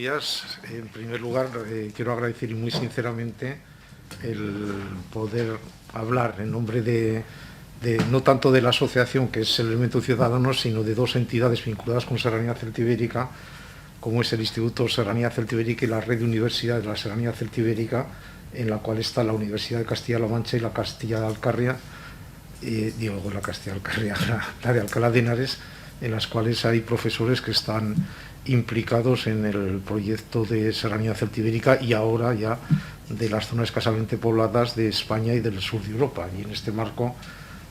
días. En primer lugar, quiero agradecer muy sinceramente el poder hablar en nombre de no tanto de la asociación, que es el Elemento Ciudadano, sino de dos entidades vinculadas con Serranía Celtibérica, como es el Instituto Serranía Celtibérica y la Red de Universidades de la Serranía Celtibérica, en la cual está la Universidad de Castilla-La Mancha y la Castilla de Alcarria, la Castilla de Alcarria, la de Alcalá de Henares, en las cuales hay profesores que están implicados en el proyecto de Serranía Celtibérica y ahora ya de las zonas escasamente pobladas de España y del sur de Europa. Y en este marco,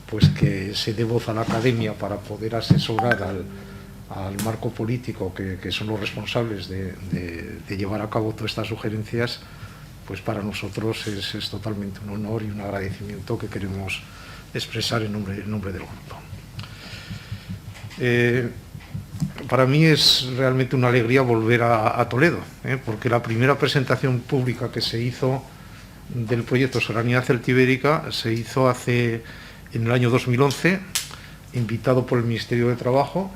pues que se dé voz a la academia para poder asesorar al marco político, que son los responsables de llevar a cabo todas estas sugerencias, pues para nosotros es totalmente un honor y un agradecimiento que queremos expresar en nombre del grupo. Para mí es realmente una alegría volver a Toledo, porque la primera presentación pública que se hizo del proyecto Serranía Celtibérica se hizo en el año 2011, invitado por el Ministerio de Trabajo,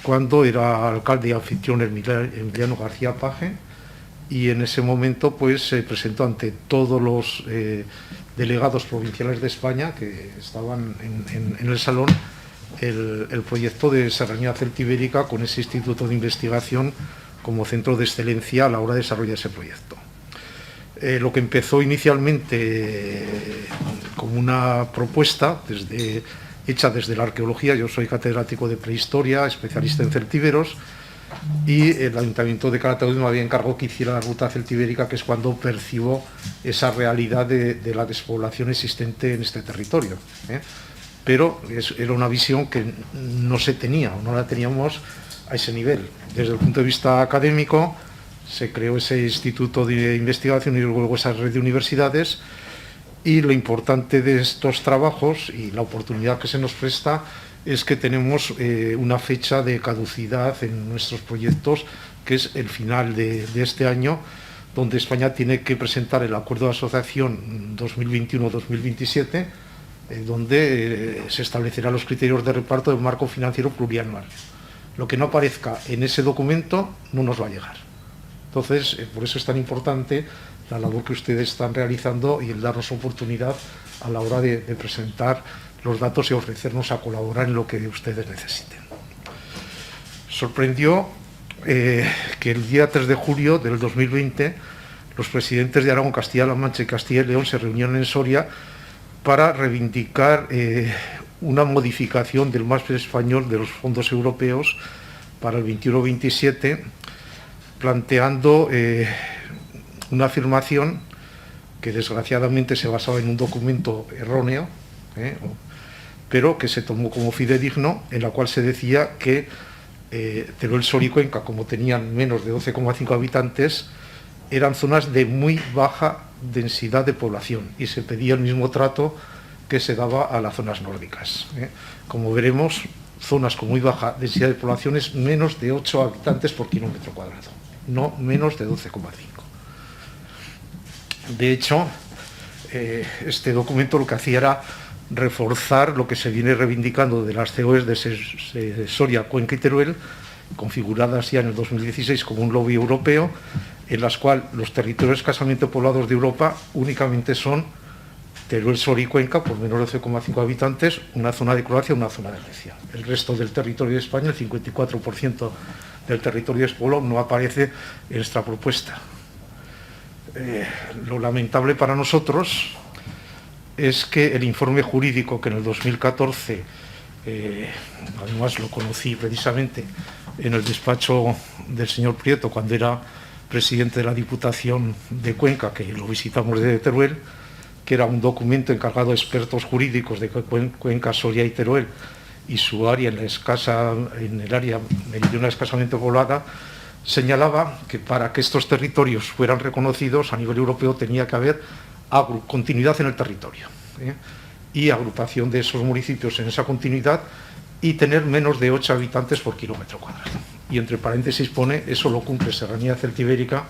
cuando era alcalde y anfitrión Emiliano García Paje, y en ese momento pues se presentó ante todos los delegados provinciales de España que estaban en el salón el proyecto de Serranía Celtibérica, con ese instituto de investigación como centro de excelencia a la hora de desarrollar ese proyecto. Lo que empezó inicialmente como una propuesta hecha desde la arqueología. Yo soy catedrático de prehistoria, especialista en celtíberos, y el Ayuntamiento de Calatayud me había encargado que hiciera la ruta celtibérica, que es cuando percibo esa realidad de la despoblación existente en este territorio, Pero era una visión que no se tenía, o no la teníamos a ese nivel. Desde el punto de vista académico, se creó ese instituto de investigación y luego esa red de universidades, y lo importante de estos trabajos y la oportunidad que se nos presta es que tenemos una fecha de caducidad en nuestros proyectos, que es el final de este año, donde España tiene que presentar el acuerdo de asociación 2021-2027, donde se establecerán los criterios de reparto del marco financiero plurianual. Lo que no aparezca en ese documento no nos va a llegar. Entonces, por eso es tan importante la labor que ustedes están realizando y el darnos oportunidad a la hora de presentar los datos y ofrecernos a colaborar en lo que ustedes necesiten. Sorprendió que el día 3 de julio del 2020 los presidentes de Aragón, Castilla-La Mancha y Castilla y León se reunieron en Soria para reivindicar una modificación del MAP español de los fondos europeos para el 21-27, planteando una afirmación que desgraciadamente se basaba en un documento erróneo, pero que se tomó como fidedigno, en la cual se decía que Teruel, Sor y Cuenca, como tenían menos de 12,5 habitantes, eran zonas de muy baja densidad de población, y se pedía el mismo trato que se daba a las zonas nórdicas. Como veremos, zonas con muy baja densidad de población es menos de 8 habitantes por kilómetro cuadrado, no menos de 12,5. De hecho, este documento lo que hacía era reforzar lo que se viene reivindicando de las COEs de Soria, Cuenca y Teruel, configuradas ya en el 2016 como un lobby europeo, en las cuales los territorios escasamente poblados de Europa únicamente son Teruel, Sor y Cuenca, por menos de 12,5 habitantes, una zona de Croacia y una zona de Grecia. El resto del territorio de España, el 54% del territorio despoblado, no aparece en esta propuesta. Lo lamentable para nosotros es que el informe jurídico, que en el 2014, además lo conocí precisamente en el despacho del señor Prieto, cuando era presidente de la Diputación de Cuenca, que lo visitamos desde Teruel, que era un documento encargado a expertos jurídicos de Cuenca, Soria y Teruel, y su área en el área meridional escasamente poblada, señalaba que para que estos territorios fueran reconocidos a nivel europeo tenía que haber continuidad en el territorio, y agrupación de esos municipios en esa continuidad, y tener menos de 8 habitantes por kilómetro cuadrado. Y entre paréntesis pone: eso lo cumple Serranía Celtibérica,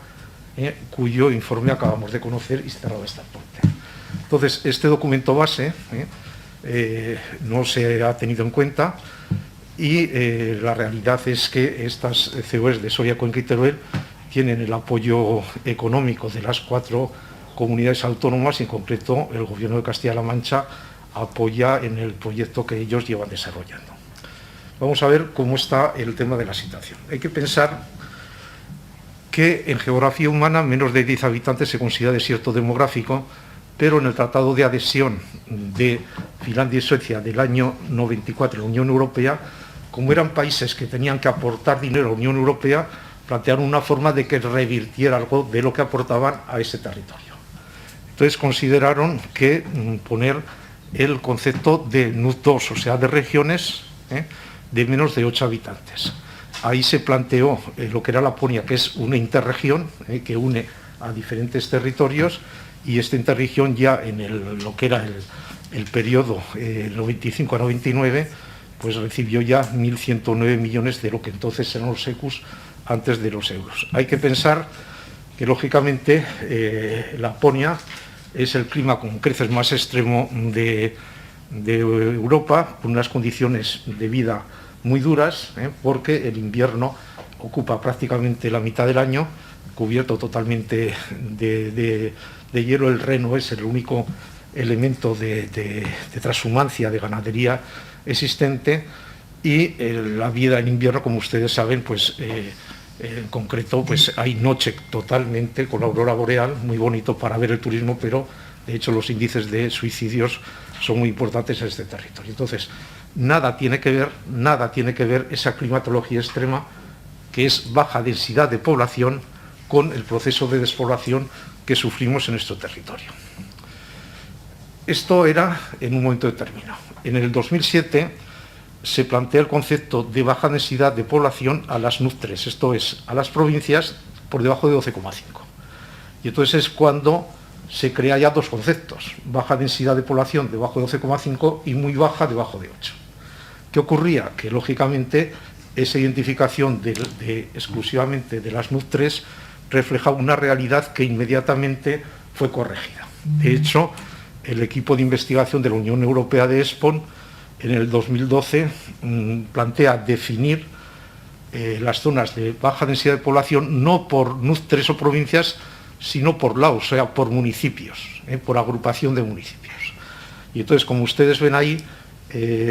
cuyo informe acabamos de conocer y cerrado esta parte. Entonces, este documento base no se ha tenido en cuenta, y la realidad es que estas COEs de Soria, Cuenca y Teruel tienen el apoyo económico de las 4 comunidades autónomas y en concreto el Gobierno de Castilla-La Mancha apoya en el proyecto que ellos llevan desarrollando. Vamos a ver cómo está el tema de la situación. Hay que pensar que en geografía humana menos de 10 habitantes se considera desierto demográfico, pero en el Tratado de Adhesión de Finlandia y Suecia del año 94 la Unión Europea, como eran países que tenían que aportar dinero a la Unión Europea, plantearon una forma de que revirtiera algo de lo que aportaban a ese territorio. Entonces consideraron que poner el concepto de NUTS 2, o sea, de regiones de menos de 8 habitantes. Ahí se planteó lo que era Laponia, que es una interregión que une a diferentes territorios, y esta interregión ya en lo que era el periodo 95 a 99, pues recibió ya 1.109 millones de lo que entonces eran los ECUs antes de los euros. Hay que pensar que, lógicamente, Laponia es el clima con creces más extremo de Europa, con unas condiciones de vida muy duras, porque el invierno ocupa prácticamente la mitad del año, cubierto totalmente de hielo. El Reno es el único elemento de transhumancia, de ganadería existente, y la vida en invierno, como ustedes saben, pues en concreto pues hay noche totalmente con la aurora boreal, muy bonito para ver el turismo, pero de hecho los índices de suicidios son muy importantes en este territorio. Entonces, nada tiene que ver esa climatología extrema, que es baja densidad de población, con el proceso de despoblación que sufrimos en nuestro territorio. Esto era en un momento determinado. En el 2007 se plantea el concepto de baja densidad de población a las NUTS 3, esto es, a las provincias por debajo de 12,5. Y entonces es cuando se crea ya dos conceptos: baja densidad de población debajo de 12,5 y muy baja debajo de 8. ¿Qué ocurría? Que lógicamente esa identificación exclusivamente de las NUTS 3 reflejaba una realidad que inmediatamente fue corregida. De hecho, el equipo de investigación de la Unión Europea de ESPON en el 2012 plantea definir las zonas de baja densidad de población no por NUTS 3 o provincias, sino por laos, o sea, por municipios, por agrupación de municipios. Y entonces, como ustedes ven ahí,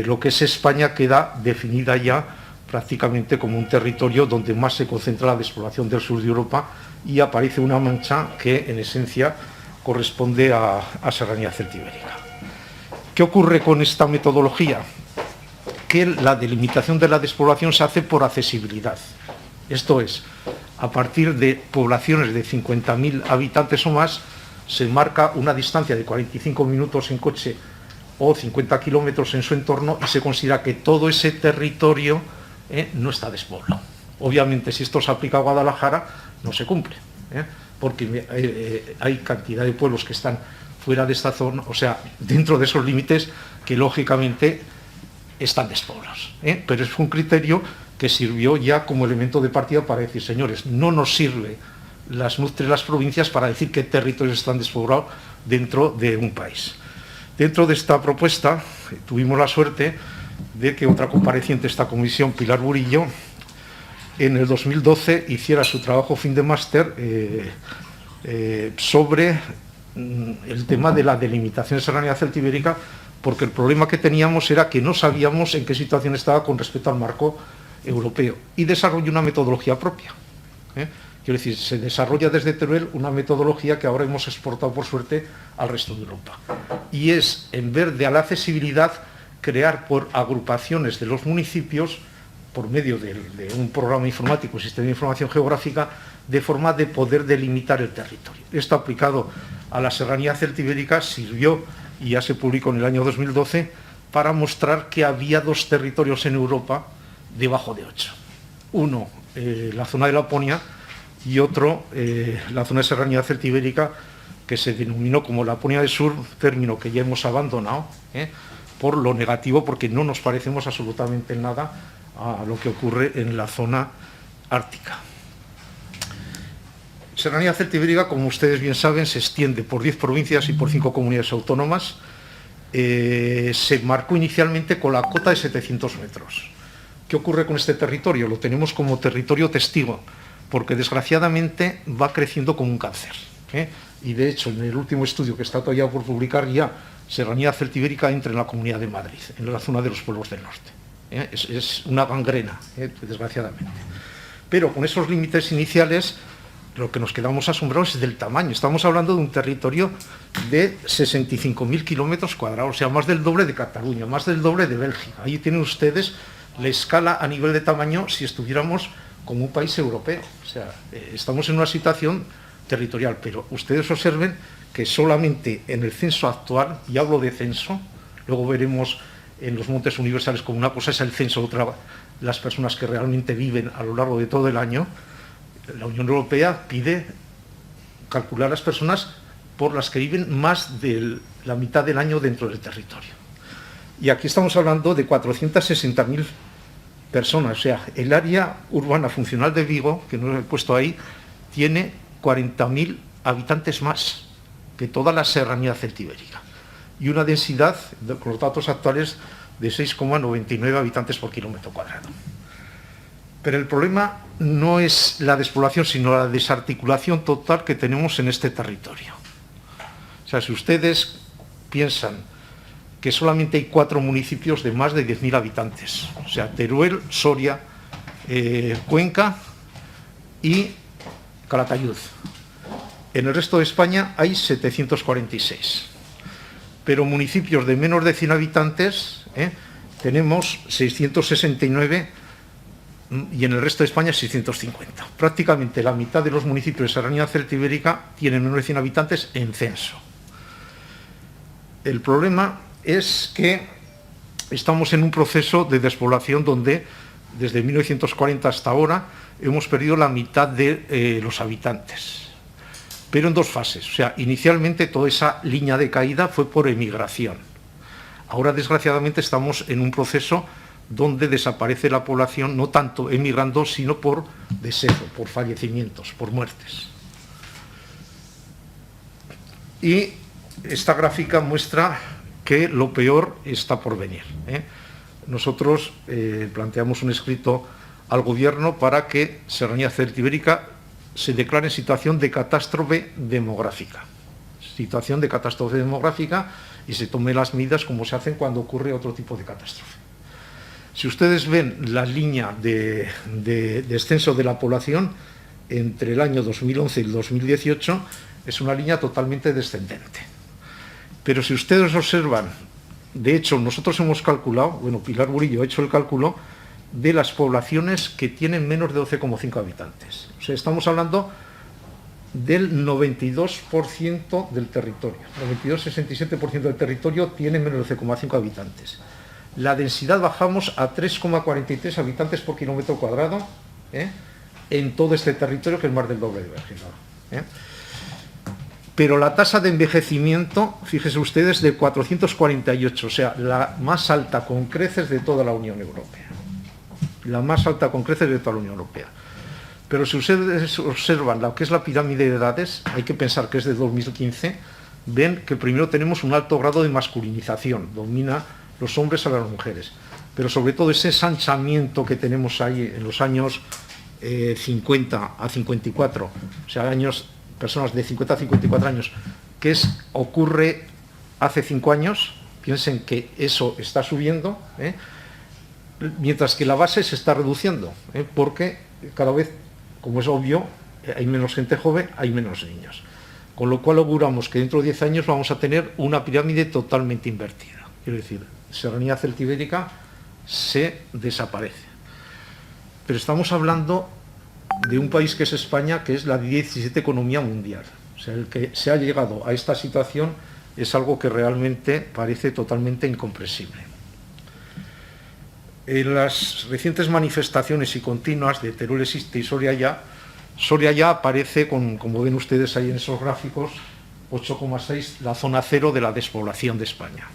lo que es España queda definida ya prácticamente como un territorio donde más se concentra la despoblación del sur de Europa, y aparece una mancha que en esencia corresponde a Serranía Celtibérica. ¿Qué ocurre con esta metodología? Que la delimitación de la despoblación se hace por accesibilidad. Esto es, a partir de poblaciones de 50.000 habitantes o más, se marca una distancia de 45 minutos en coche o 50 kilómetros en su entorno, y se considera que todo ese territorio no está despoblado. Obviamente, si esto se aplica a Guadalajara, no se cumple, porque hay cantidad de pueblos que están fuera de esta zona, o sea, dentro de esos límites, que lógicamente están despoblados. Pero es un criterio que sirvió ya como elemento de partida para decir, señores, no nos sirve las NUTS 3, las provincias, para decir qué territorios están despoblados dentro de un país. Dentro de esta propuesta tuvimos la suerte de que otra compareciente de esta comisión, Pilar Burillo, en el 2012 hiciera su trabajo fin de máster sobre el tema de la delimitación de Serranía Celtibérica, porque el problema que teníamos era que no sabíamos en qué situación estaba con respecto al marco europeo, y desarrolló una metodología propia. Quiero decir, se desarrolla desde Teruel una metodología que ahora hemos exportado, por suerte, al resto de Europa. Y es, en vez de a la accesibilidad, crear por agrupaciones de los municipios, por medio de un programa informático, un sistema de información geográfica, de forma de poder delimitar el territorio. Esto, aplicado a la Serranía Celtibérica, sirvió, y ya se publicó en el año 2012, para mostrar que había dos territorios en Europa debajo de 8. Uno, la zona de Laponia, y otro, la zona de Serranía Celtibérica, que se denominó como Laponia del Sur, término que ya hemos abandonado, por lo negativo, porque no nos parecemos absolutamente en nada a lo que ocurre en la zona ártica. Serranía Celtibérica, como ustedes bien saben, se extiende por 10 provincias y por 5 comunidades autónomas. Se marcó inicialmente con la cota de 700 metros. ¿Qué ocurre con este territorio? Lo tenemos como territorio testigo, porque desgraciadamente va creciendo como un cáncer, ¿eh? Y de hecho, en el último estudio que está todavía por publicar ya, Serranía celtibérica entra en la Comunidad de Madrid, en la zona de los pueblos del norte. Es una gangrena, desgraciadamente. Pero con esos límites iniciales, lo que nos quedamos asombrados es del tamaño. Estamos hablando de un territorio de 65.000 kilómetros cuadrados, o sea, más del doble de Cataluña, más del doble de Bélgica. Ahí tienen ustedes la escala a nivel de tamaño si estuviéramos como un país europeo. O sea, estamos en una situación territorial, pero ustedes observen que solamente en el censo actual, y hablo de censo, luego veremos en los montes universales como una cosa es el censo, otra las personas que realmente viven a lo largo de todo el año. La Unión Europea pide calcular las personas por las que viven más de la mitad del año dentro del territorio. Y aquí estamos hablando de 460.000 personas, o sea, el área urbana funcional de Vigo, que no lo he puesto ahí, tiene 40.000 habitantes más que toda la serranía celtibérica y una densidad, con los datos actuales, de 6,99 habitantes por kilómetro cuadrado. Pero el problema no es la despoblación, sino la desarticulación total que tenemos en este territorio. O sea, si ustedes piensan que solamente hay 4 municipios de más de 10.000 habitantes, o sea, Teruel, Soria, Cuenca y Calatayud. En el resto de España hay 746. Pero municipios de menos de 100 habitantes tenemos 669 y en el resto de España 650. Prácticamente la mitad de los municipios de Serranía celtibérica tienen menos de 100 habitantes en censo. El problema es que estamos en un proceso de despoblación donde desde 1940 hasta ahora hemos perdido la mitad de los habitantes, pero en 2 fases. O sea, inicialmente toda esa línea de caída fue por emigración. Ahora, desgraciadamente, estamos en un proceso donde desaparece la población, no tanto emigrando, sino por deceso, por fallecimientos, por muertes. Y esta gráfica muestra que lo peor está por venir. Nosotros planteamos un escrito al Gobierno para que Serranía celtibérica se declare en situación de catástrofe demográfica. Situación de catástrofe demográfica y se tomen las medidas como se hacen cuando ocurre otro tipo de catástrofe. Si ustedes ven la línea de descenso de la población entre el año 2011 y el 2018, es una línea totalmente descendente. Pero si ustedes observan, de hecho nosotros hemos calculado, bueno, Pilar Burillo ha hecho el cálculo de las poblaciones que tienen menos de 12,5 habitantes. O sea, estamos hablando del 92% del territorio. 92-67% del territorio tiene menos de 12,5 habitantes. La densidad bajamos a 3,43 habitantes por kilómetro cuadrado en todo este territorio, que es más del doble de Bélgica. Pero la tasa de envejecimiento, fíjense ustedes, de 448, o sea, la más alta con creces de toda la Unión Europea. La más alta con creces de toda la Unión Europea. Pero si ustedes observan lo que es la pirámide de edades, hay que pensar que es de 2015, ven que primero tenemos un alto grado de masculinización, domina los hombres a las mujeres, pero sobre todo ese ensanchamiento que tenemos ahí en los años 50 a 54, o sea, personas de 50 a 54 años, que ocurre hace 5 años, piensen que eso está subiendo, mientras que la base se está reduciendo, porque cada vez, como es obvio, hay menos gente joven, hay menos niños. Con lo cual auguramos que dentro de 10 años vamos a tener una pirámide totalmente invertida. Quiero decir, Serranía celtibérica se desaparece. Pero estamos hablando de un país que es España, que es la 17 economía mundial. O sea, el que se ha llegado a esta situación es algo que realmente parece totalmente incomprensible. En las recientes manifestaciones y continuas de Teruel existe y Soria ya aparece, como ven ustedes ahí en esos gráficos, 8,6, la zona cero de la despoblación de España.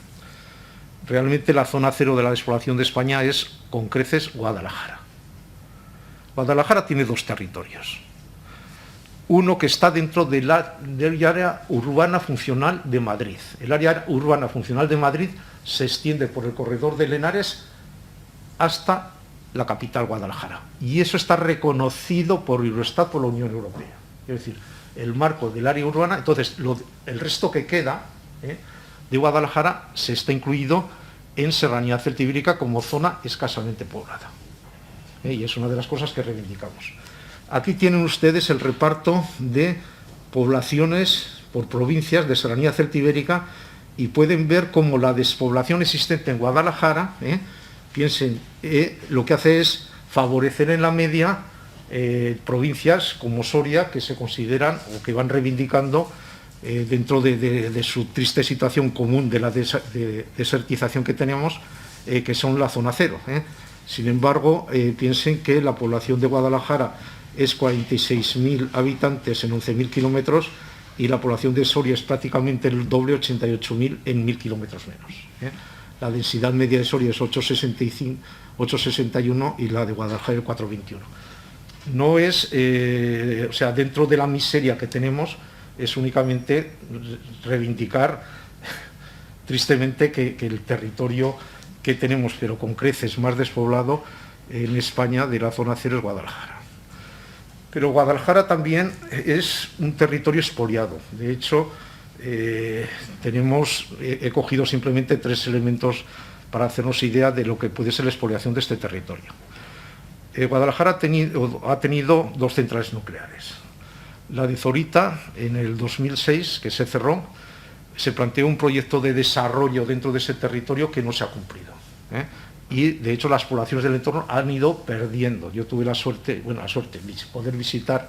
Realmente la zona cero de la despoblación de España es, con creces, Guadalajara. Guadalajara tiene 2 territorios. Uno que está dentro del área urbana funcional de Madrid. El área urbana funcional de Madrid se extiende por el corredor de Lenares hasta la capital, Guadalajara. Y eso está reconocido por Eurostat, por la Unión Europea. Es decir, el marco del área urbana. Entonces, el resto que queda de Guadalajara se está incluido en Serranía Celtibérica como zona escasamente poblada. Y es una de las cosas que reivindicamos. Aquí tienen ustedes el reparto de poblaciones por provincias de Serranía Celtibérica y pueden ver cómo la despoblación existente en Guadalajara, piensen, lo que hace es favorecer en la media provincias como Soria, que se consideran o que van reivindicando dentro de su triste situación común de la desertización que tenemos, que son la zona cero. Sin embargo, piensen que la población de Guadalajara es 46.000 habitantes en 11.000 kilómetros y la población de Soria es prácticamente el doble, 88.000 en 1.000 kilómetros menos. La densidad media de Soria es 8,61 y la de Guadalajara el 4,21. No es, o sea, dentro de la miseria que tenemos, es únicamente reivindicar tristemente que el territorio que tenemos, pero con creces más despoblado en España de la zona cero, es Guadalajara. Pero Guadalajara también es un territorio expoliado. De hecho, he cogido simplemente 3 elementos para hacernos idea de lo que puede ser la expoliación de este territorio. Guadalajara ha tenido 2 centrales nucleares. La de Zorita, en el 2006, que se cerró, se planteó un proyecto de desarrollo dentro de ese territorio que no se ha cumplido. Y, de hecho, las poblaciones del entorno han ido perdiendo. Yo tuve la suerte de poder visitar,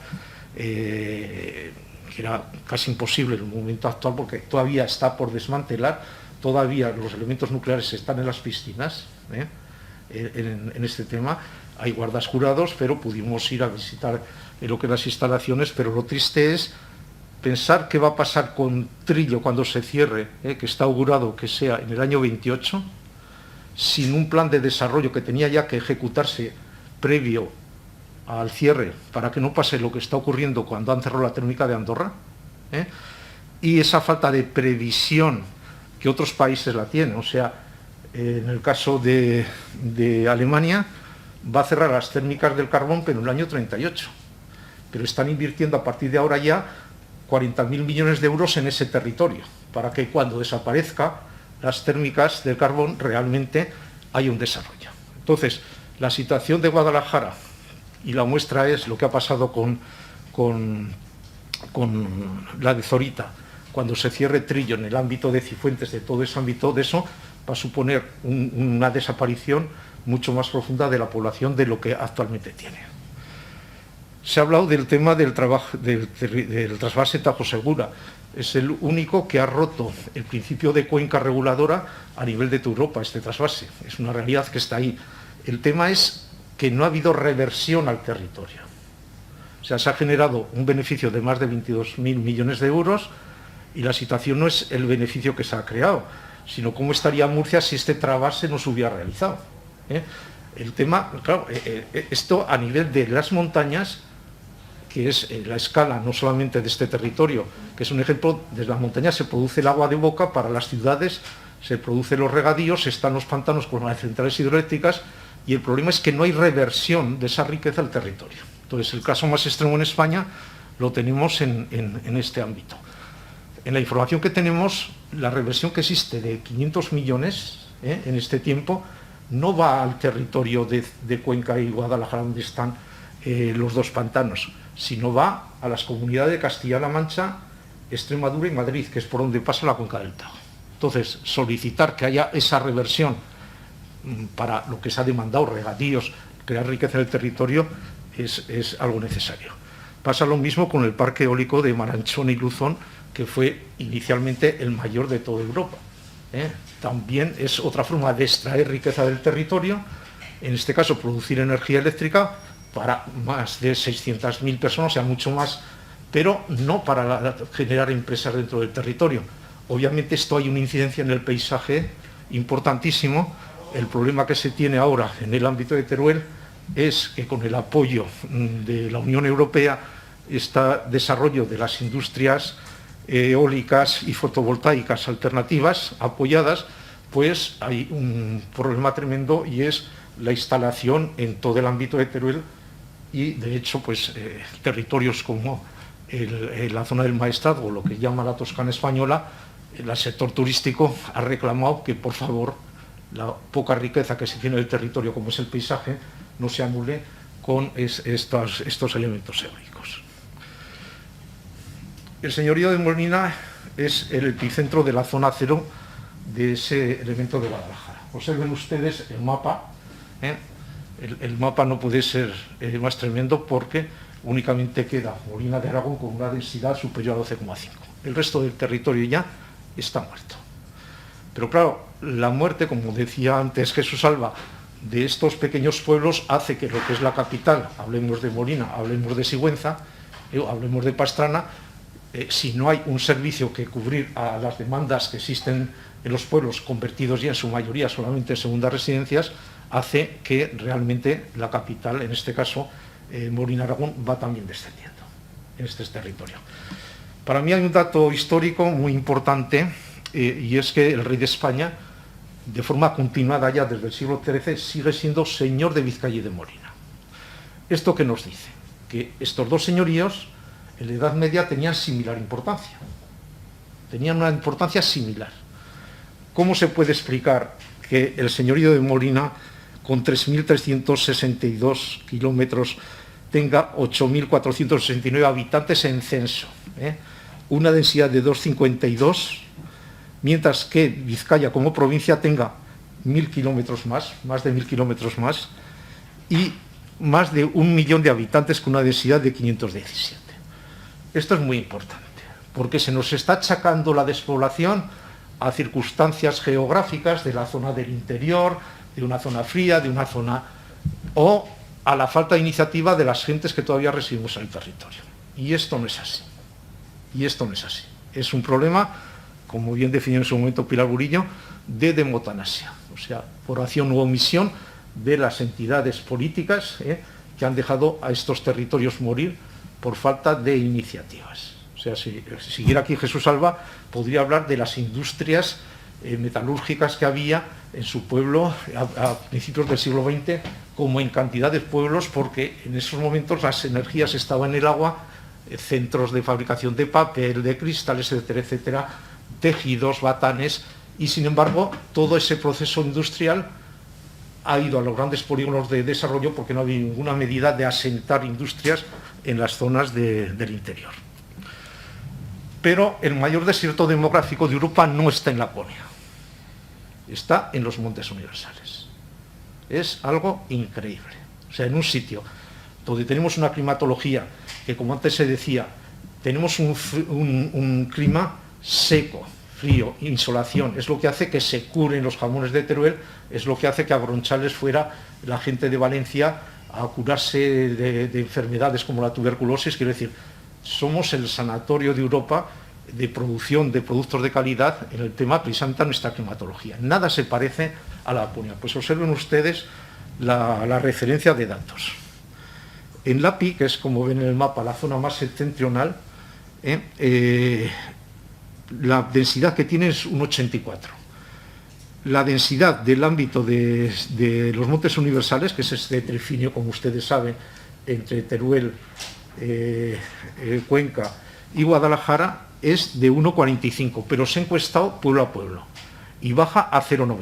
que era casi imposible en el momento actual, porque todavía está por desmantelar, todavía los elementos nucleares están en las piscinas, en este tema. Hay guardas jurados, pero pudimos ir a visitar lo que las instalaciones, pero lo triste es pensar qué va a pasar con Trillo cuando se cierre, que está augurado que sea en el año 28, sin un plan de desarrollo que tenía ya que ejecutarse previo al cierre para que no pase lo que está ocurriendo cuando han cerrado la térmica de Andorra, y esa falta de previsión que otros países la tienen. O sea, en el caso de Alemania va a cerrar las térmicas del carbón pero en el año 38, pero están invirtiendo a partir de ahora ya 40.000 millones de euros en ese territorio para que cuando desaparezca las térmicas del carbón realmente hay un desarrollo. Entonces, la situación de Guadalajara, y la muestra es lo que ha pasado con la de Zorita, cuando se cierre Trillo en el ámbito de Cifuentes, de todo ese ámbito, de eso va a suponer una desaparición mucho más profunda de la población de lo que actualmente tiene. Se ha hablado del tema del trasvase Tajo Segura. Es el único que ha roto el principio de cuenca reguladora a nivel de toda Europa, este trasvase. Es una realidad que está ahí. El tema es que no ha habido reversión al territorio. O sea, se ha generado un beneficio de más de 22.000 millones de euros y la situación no es el beneficio que se ha creado, sino cómo estaría Murcia si este trasvase no se hubiera realizado. El tema, claro, esto a nivel de las montañas, que es la escala no solamente de este territorio, que es un ejemplo, desde las montañas se produce el agua de boca, para las ciudades se producen los regadíos, están los pantanos con las centrales hidroeléctricas, y el problema es que no hay reversión de esa riqueza al territorio. Entonces, el caso más extremo en España lo tenemos en este ámbito. En la información que tenemos, la reversión que existe de 500 millones en este tiempo no va al territorio de Cuenca y Guadalajara, donde están los 2 pantanos, sino va a las comunidades de Castilla-La Mancha, Extremadura y Madrid, que es por donde pasa la cuenca del Tajo. Entonces, solicitar que haya esa reversión para lo que se ha demandado, regadíos, crear riqueza del territorio, es algo necesario. Pasa lo mismo con el parque eólico de Maranchón y Luzón, que fue inicialmente el mayor de toda Europa. También es otra forma de extraer riqueza del territorio, en este caso producir energía eléctrica para más de 600.000 personas, o sea, mucho más, pero no para generar empresas dentro del territorio. Obviamente esto hay una incidencia en el paisaje importantísimo. El problema que se tiene ahora en el ámbito de Teruel es que con el apoyo de la Unión Europea, este desarrollo de las industrias eólicas y fotovoltaicas alternativas apoyadas, pues hay un problema tremendo, y es la instalación en todo el ámbito de Teruel y, de hecho, pues territorios como la zona del Maestrazgo, lo que llama la Toscana española, el sector turístico ha reclamado que, por favor, la poca riqueza que se tiene del territorio, como es el paisaje, no se anule con estos elementos eólicos. El señorío de Molina es el epicentro de la zona cero de ese elemento de Guadalajara. Observen ustedes el mapa. El mapa no puede ser más tremendo porque únicamente queda Molina de Aragón con una densidad superior a 12,5. El resto del territorio ya está muerto. Pero claro, la muerte, como decía antes Jesús Alba, de estos pequeños pueblos hace que lo que es la capital, hablemos de Molina, hablemos de Sigüenza, hablemos de Pastrana, si no hay un servicio que cubrir a las demandas que existen en los pueblos, convertidos ya en su mayoría solamente en segundas residencias, hace que realmente la capital, en este caso Molina Aragón, va también descendiendo en este territorio. Para mí hay un dato histórico muy importante, y es que el rey de España, de forma continuada ya desde el siglo XIII, sigue siendo señor de Vizcaya y de Molina. ¿Esto qué nos dice? Que estos dos señoríos en la Edad Media tenían similar importancia. Tenían una importancia similar. ¿Cómo se puede explicar que el señorío de Molina, con 3.362 kilómetros, tenga 8.469 habitantes en censo? Una densidad de 2,52, mientras que Vizcaya como provincia tenga 1.000 kilómetros más de 1.000 kilómetros más, y más de 1 millón de habitantes con una densidad de 517. Esto es muy importante, porque se nos está achacando la despoblación a circunstancias geográficas de la zona del interior, de una zona fría, de una zona... o a la falta de iniciativa de las gentes que todavía residimos en el territorio. Y esto no es así. Y esto no es así. Es un problema, como bien definió en su momento Pilar Burillo, de demotanasia, o sea, por acción u omisión de las entidades políticas que han dejado a estos territorios morir por falta de iniciativas. O sea, si siguiera aquí Jesús Alba, podría hablar de las industrias metalúrgicas que había en su pueblo a principios del siglo XX, como en cantidad de pueblos, porque en esos momentos las energías estaban en el agua, centros de fabricación de papel, de cristales, etcétera, etcétera, tejidos, batanes, y sin embargo todo ese proceso industrial ha ido a los grandes polígonos de desarrollo porque no había ninguna medida de asentar industrias en las zonas del interior. Pero el mayor desierto demográfico de Europa no está en Laponia, está en los Montes Universales. Es algo increíble. O sea, en un sitio donde tenemos una climatología que, como antes se decía, tenemos un clima seco, frío, insolación, es lo que hace que se curen los jamones de Teruel, es lo que hace que a Bronchales fuera la gente de Valencia a curarse de enfermedades como la tuberculosis. Quiero decir, somos el sanatorio de Europa de producción de productos de calidad en el tema precisamente a nuestra climatología. Nada se parece a la Laponia. Pues observen ustedes la referencia de datos. En Lapi, que es, como ven en el mapa, la zona más septentrional, la densidad que tiene es un 84. La densidad del ámbito de los Montes Universales, que es este trifinio, como ustedes saben, entre Teruel, Cuenca y Guadalajara, es de 1,45, pero se ha encuestado pueblo a pueblo y baja a 0,90.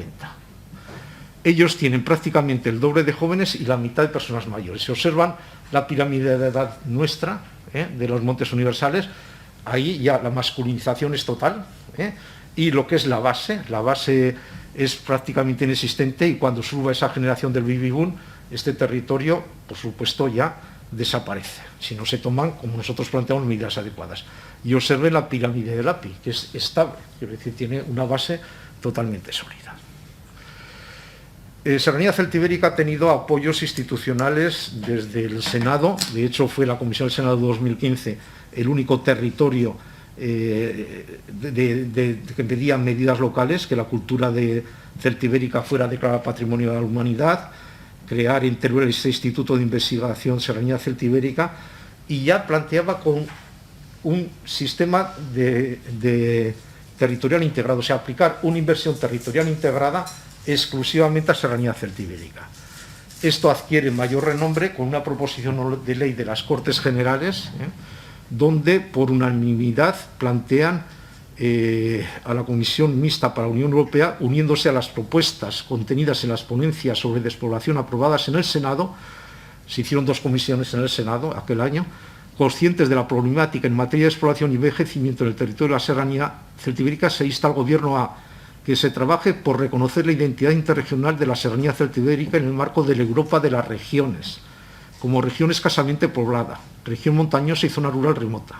Ellos tienen prácticamente el doble de jóvenes y la mitad de personas mayores. Si observan la pirámide de edad nuestra, de los Montes Universales, ahí ya la masculinización es total, y lo que es la base es prácticamente inexistente, y cuando suba esa generación del baby boom, este territorio, por supuesto, ya desaparece, si no se toman, como nosotros planteamos, medidas adecuadas. Y observe la pirámide de Lapi, que es estable, es decir, tiene una base totalmente sólida. Serranía Celtibérica ha tenido apoyos institucionales desde el Senado. De hecho, fue la Comisión del Senado de 2015 el único territorio que pedía medidas locales, que la cultura de celtibérica fuera declarada Patrimonio de la Humanidad, crear en Teruel este Instituto de Investigación Serranía Celtibérica, y ya planteaba con un sistema de territorial integrado, o sea, aplicar una inversión territorial integrada exclusivamente a Serranía Celtibérica. Esto adquiere mayor renombre con una proposición de ley de las Cortes Generales, donde por unanimidad plantean a la Comisión Mixta para la Unión Europea, uniéndose a las propuestas contenidas en las ponencias sobre despoblación aprobadas en el Senado. Se hicieron 2 comisiones en el Senado aquel año, conscientes de la problemática en materia de despoblación y envejecimiento en el territorio de la serranía celtibérica. Se insta al Gobierno a que se trabaje por reconocer la identidad interregional de la serranía celtibérica en el marco de la Europa de las regiones, como región escasamente poblada, región montañosa y zona rural remota.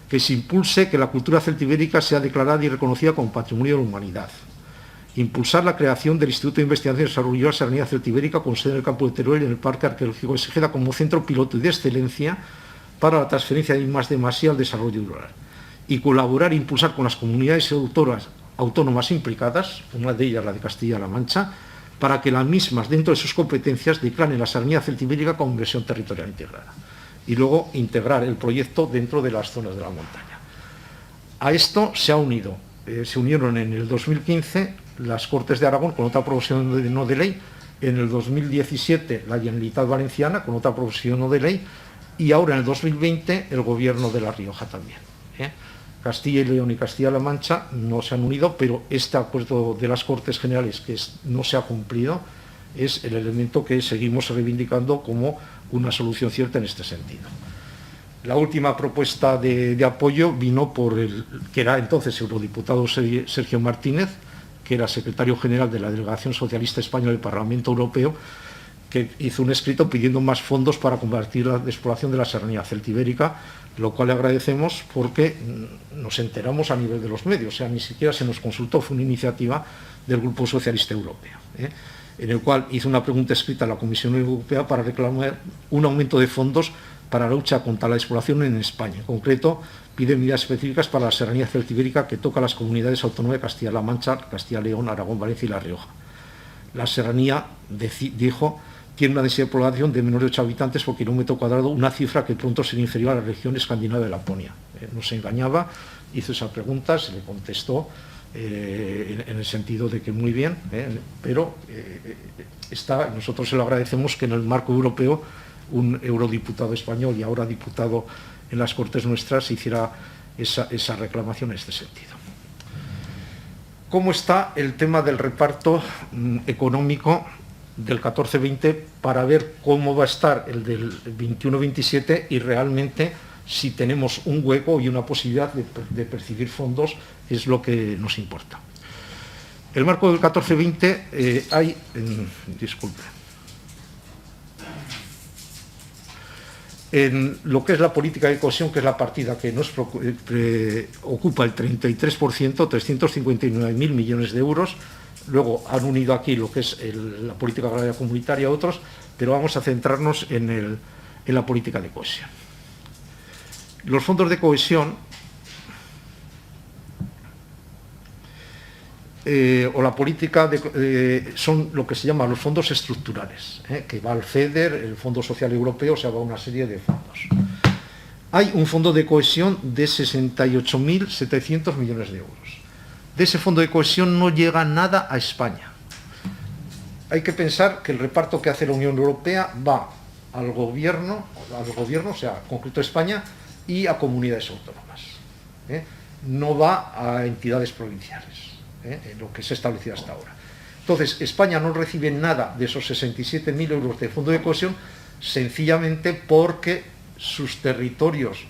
Que se impulse que la cultura celtibérica sea declarada y reconocida como Patrimonio de la Humanidad. Impulsar la creación del Instituto de Investigación y Desarrollo de la Serranía Celtibérica con sede en el campo de Teruel y en el Parque Arqueológico de Segeda como centro piloto y de excelencia para la transferencia de I+D+I al desarrollo rural. Y colaborar e impulsar con las comunidades autónomas implicadas, una de ellas la de Castilla-La Mancha, para que las mismas, dentro de sus competencias, declaren la serranía celtibérica como inversión territorial integrada. Y luego integrar el proyecto dentro de las zonas de la montaña. A esto se unieron en el 2015 las Cortes de Aragón con otra proposición no de ley, en el 2017 la Generalitat Valenciana con otra proposición no de ley, y ahora en el 2020 el Gobierno de La Rioja también. Castilla y León y Castilla-La Mancha no se han unido, pero este acuerdo de las Cortes Generales que no se ha cumplido es el elemento que seguimos reivindicando como una solución cierta en este sentido. La última propuesta de apoyo vino por que era entonces eurodiputado Sergio Martínez, que era secretario general de la Delegación Socialista Española del Parlamento Europeo, que hizo un escrito pidiendo más fondos para combatir la despoblación de la serranía celtibérica, lo cual le agradecemos porque nos enteramos a nivel de los medios, o sea, ni siquiera se nos consultó, fue una iniciativa del Grupo Socialista Europeo, en el cual hizo una pregunta escrita a la Comisión Europea para reclamar un aumento de fondos para la lucha contra la despoblación en España. En concreto, pide medidas específicas para la serranía celtibérica que toca a las comunidades autónomas de Castilla-La Mancha, Castilla-León, Aragón, Valencia y La Rioja. La serranía, dijo, tiene una densidad de población de menos de 8 habitantes por kilómetro cuadrado, una cifra que pronto será inferior a la región escandinava de Laponia. No se engañaba, hizo esa pregunta, se le contestó en el sentido de que muy bien, pero nosotros se lo agradecemos que en el marco europeo un eurodiputado español y ahora diputado en las Cortes nuestras hiciera esa reclamación en este sentido. ¿Cómo está el tema del reparto económico del 14-20 para ver cómo va a estar el del 21-27 y realmente si tenemos un hueco y una posibilidad de percibir fondos es lo que nos importa? El marco del 14-20 hay, disculpe, en lo que es la política de cohesión, que es la partida que nos ocupa el 33%, 359.000 millones de euros. Luego han unido aquí lo que es la política agraria comunitaria a otros, pero vamos a centrarnos en la política de cohesión. Los fondos de cohesión o la política son lo que se llama los fondos estructurales, que va al FEDER, el Fondo Social Europeo, o sea, va a una serie de fondos. Hay un fondo de cohesión de 68.700 millones de euros. De ese fondo de cohesión no llega nada a España. Hay que pensar que el reparto que hace la Unión Europea va al gobierno, o sea, en concreto España, y a comunidades autónomas. No va a entidades provinciales. Lo que se ha establecido hasta ahora. Entonces, España no recibe nada de esos 67.000 euros de fondo de cohesión, sencillamente porque sus territorios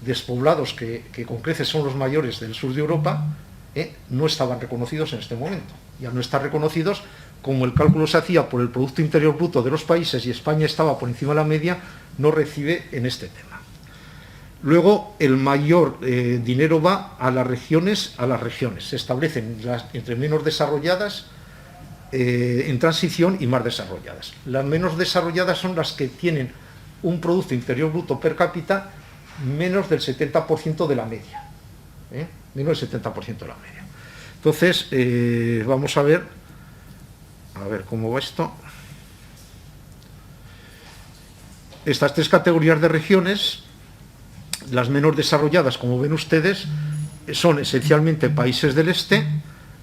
despoblados, que con creces son los mayores del sur de Europa, no estaban reconocidos en este momento. Y al no estar reconocidos, como el cálculo se hacía por el Producto Interior Bruto de los países y España estaba por encima de la media, no recibe en este tema. Luego, el mayor dinero va a las regiones. Se establecen entre menos desarrolladas, en transición, y más desarrolladas. Las menos desarrolladas son las que tienen un Producto Interior Bruto per cápita menos del 70% de la media. Menos del 70% de la media. Entonces, vamos a ver cómo va esto. Estas 3 categorías de regiones, las menos desarrolladas, como ven ustedes, son esencialmente países del este,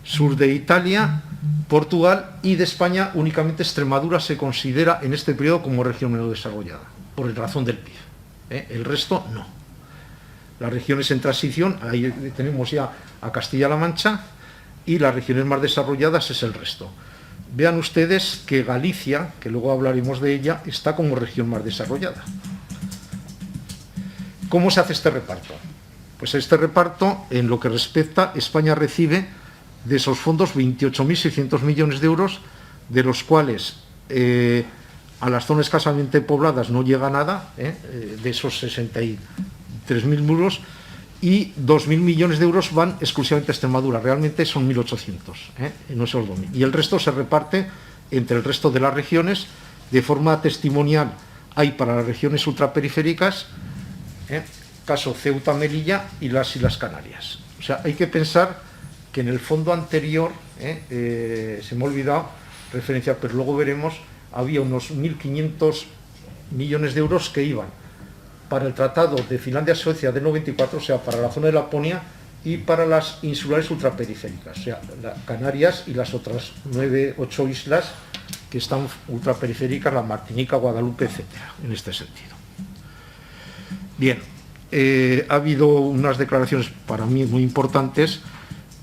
sur de Italia, Portugal, y de España únicamente Extremadura se considera en este periodo como región menor desarrollada, por razón del PIB. El resto no. Las regiones en transición, ahí tenemos ya a Castilla-La Mancha, y las regiones más desarrolladas es el resto. Vean ustedes que Galicia, que luego hablaremos de ella, está como región más desarrollada. ¿Cómo se hace este reparto? Pues este reparto, en lo que respecta, España recibe de esos fondos 28.600 millones de euros, de los cuales a las zonas escasamente pobladas no llega nada, de esos 63.000 euros, y 2.000 millones de euros van exclusivamente a Extremadura. Realmente son 1.800, no esos 2.000. Y el resto se reparte entre el resto de las regiones. De forma testimonial hay para las regiones ultraperiféricas, caso Ceuta, Melilla y las Islas Canarias. O sea, hay que pensar que en el fondo anterior, se me ha olvidado referenciar, pero luego veremos, había unos 1.500 millones de euros que iban para el Tratado de Finlandia-Suecia del 94, o sea, para la zona de Laponia y para las insulares ultraperiféricas, o sea, Canarias y las otras 8 islas que están ultraperiféricas, la Martinica, Guadalupe, etcétera, en este sentido. Bien, ha habido unas declaraciones para mí muy importantes,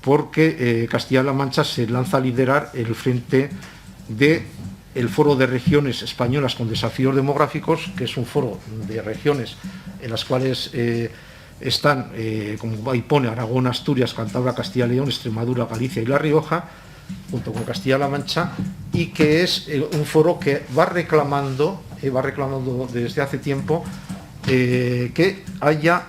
porque Castilla-La Mancha se lanza a liderar el frente del Foro de Regiones Españolas con Desafíos Demográficos, que es un foro de regiones en las cuales están, como ahí pone, Aragón, Asturias, Cantabria, Castilla y León, Extremadura, Galicia y La Rioja, junto con Castilla-La Mancha, y que es un foro que va reclamando desde hace tiempo que haya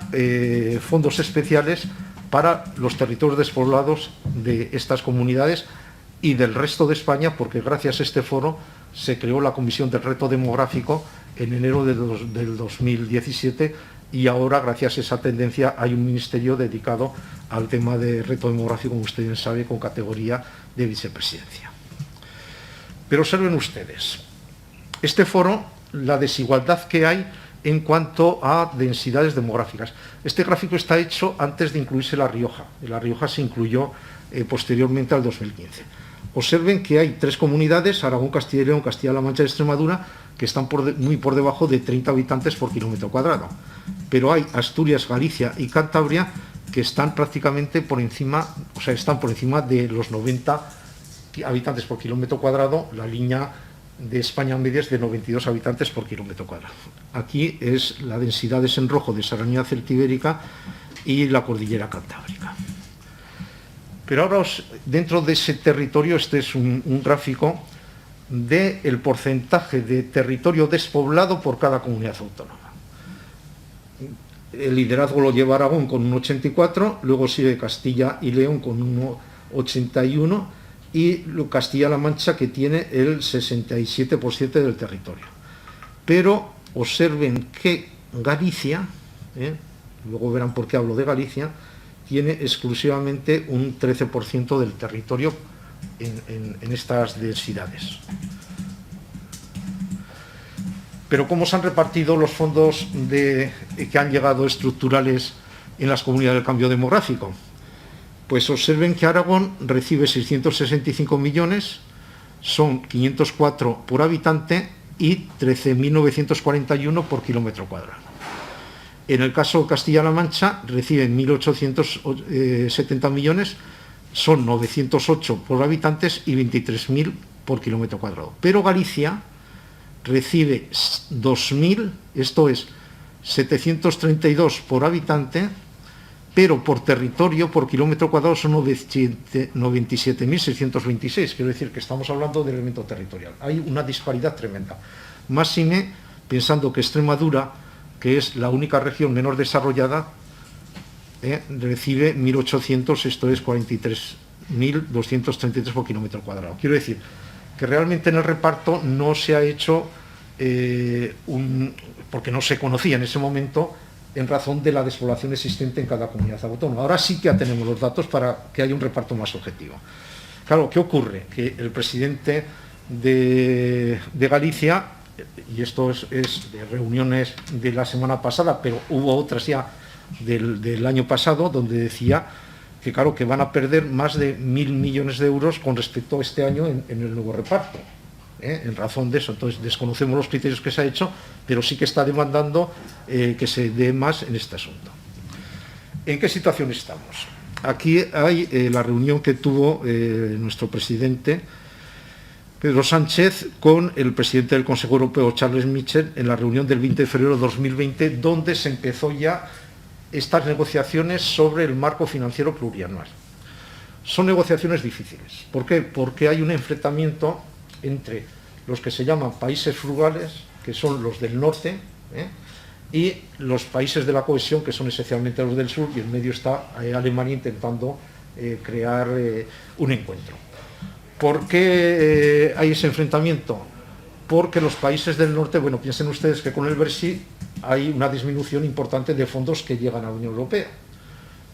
fondos especiales para los territorios despoblados de estas comunidades y del resto de España, porque gracias a este foro se creó la Comisión del Reto Demográfico en enero del 2017, y ahora, gracias a esa tendencia, hay un ministerio dedicado al tema de reto demográfico, como ustedes saben, con categoría de vicepresidencia. Pero observen ustedes, este foro, la desigualdad que hay en cuanto a densidades demográficas. Este gráfico está hecho antes de incluirse La Rioja. La Rioja se incluyó posteriormente al 2015. Observen que hay 3 comunidades, Aragón, Castilla y León, Castilla-La Mancha y Extremadura, que están muy por debajo de 30 habitantes por kilómetro cuadrado. Pero hay Asturias, Galicia y Cantabria que están prácticamente por encima, o sea, están por encima de los 90 habitantes por kilómetro cuadrado. La línea de España media es de 92 habitantes por kilómetro cuadrado. Aquí es la densidad en rojo de Serranía Celtibérica y la cordillera Cantábrica. Pero ahora, dentro de ese territorio, este es un gráfico del porcentaje de territorio despoblado por cada comunidad autónoma. El liderazgo lo lleva Aragón con un 84, luego sigue Castilla y León con un 81 y Castilla-La Mancha, que tiene el 67% del territorio. Pero observen que Galicia, luego verán por qué hablo de Galicia, tiene exclusivamente un 13% del territorio en estas densidades. Pero ¿cómo se han repartido los fondos que han llegado estructurales en las comunidades del cambio demográfico? Pues observen que Aragón recibe 665 millones, son 504 por habitante y 13.941 por kilómetro cuadrado. En el caso de Castilla-La Mancha reciben 1.870 millones, son 908 por habitantes y 23.000 por kilómetro cuadrado. Pero Galicia recibe 2.000, esto es 732 por habitante, pero por territorio, por kilómetro cuadrado, son 97.626. Quiero decir que estamos hablando del elemento territorial. Hay una disparidad tremenda. Máxime, pensando que Extremadura, que es la única región menor desarrollada, recibe 1.800, esto es 43.233 por kilómetro cuadrado. Quiero decir que realmente en el reparto no se ha hecho, porque no se conocía en ese momento, en razón de la despoblación existente en cada comunidad autónoma. Ahora sí que ya tenemos los datos para que haya un reparto más objetivo. Claro, ¿qué ocurre? Que el presidente de Galicia, y esto es de reuniones de la semana pasada, pero hubo otras ya del año pasado, donde decía que claro, que van a perder más de 1.000 millones de euros con respecto a este año en el nuevo reparto, en razón de eso. Entonces desconocemos los criterios que se ha hecho, pero sí que está demandando que se dé más en este asunto. ¿En qué situación estamos? Aquí hay la reunión que tuvo nuestro presidente Pedro Sánchez con el presidente del Consejo Europeo, Charles Michel, en la reunión del 20 de febrero de 2020, donde se empezó ya estas negociaciones sobre el marco financiero plurianual. Son negociaciones difíciles. ¿Por qué? Porque hay un enfrentamiento entre los que se llaman países frugales, que son los del norte, y los países de la cohesión, que son esencialmente los del sur, y en medio está Alemania intentando crear un encuentro. ¿Por qué hay ese enfrentamiento? Porque los países del norte, bueno, piensen ustedes que con el Brexit hay una disminución importante de fondos que llegan a la Unión Europea.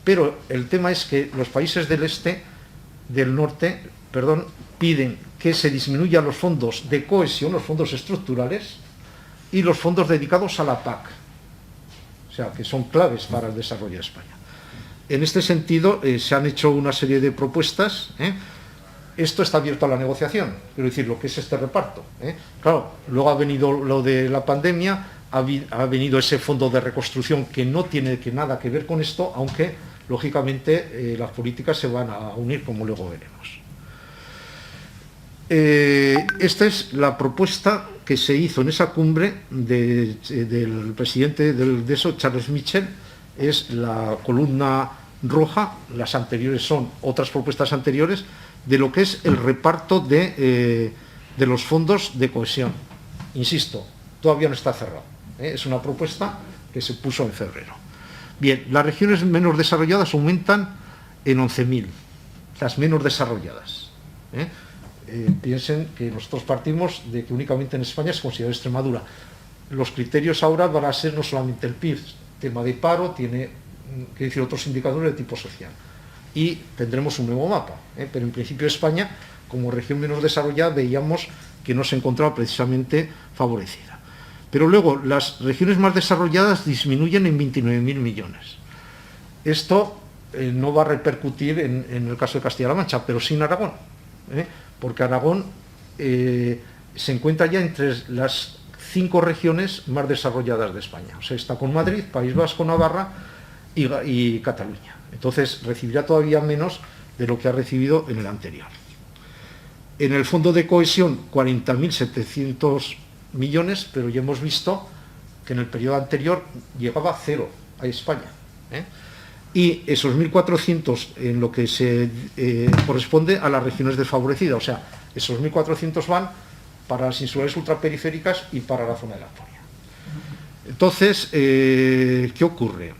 Pero el tema es que los países del norte, piden que se disminuyan los fondos de cohesión, los fondos estructurales, y los fondos dedicados a la PAC. O sea, que son claves para el desarrollo de España. En este sentido, se han hecho una serie de propuestas. Esto está abierto a la negociación, quiero decir, lo que es este reparto. Claro, luego ha venido lo de la pandemia, ha venido ese fondo de reconstrucción que no tiene nada que ver con esto, aunque, lógicamente, las políticas se van a unir, como luego veremos. Esta es la propuesta que se hizo en esa cumbre del presidente de eso, Charles Michel. Es la columna roja, las anteriores son otras propuestas anteriores, de lo que es el reparto de los fondos de cohesión. Insisto, todavía no está cerrado. Es una propuesta que se puso en febrero. Bien, las regiones menos desarrolladas aumentan en 11.000, las menos desarrolladas. Piensen que nosotros partimos de que únicamente en España se considera Extremadura. Los criterios ahora van a ser no solamente el PIB, tema de paro, tiene que decir otros indicadores de tipo social. Y tendremos un nuevo mapa, pero en principio España, como región menos desarrollada, veíamos que no se encontraba precisamente favorecida. Pero luego, las regiones más desarrolladas disminuyen en 29.000 millones. Esto no va a repercutir en el caso de Castilla-La Mancha, pero sí en Aragón, porque Aragón se encuentra ya entre las 5 regiones más desarrolladas de España. O sea, está con Madrid, País Vasco, Navarra y Cataluña. Entonces recibirá todavía menos de lo que ha recibido en el anterior. En el fondo de cohesión, 40.700 millones, pero ya hemos visto que en el periodo anterior llegaba a 0 a España. Y esos 1.400 en lo que se corresponde a las regiones desfavorecidas, o sea, esos 1.400 van para las insulares ultraperiféricas y para la zona de la Amponia. Entonces, ¿qué ocurre?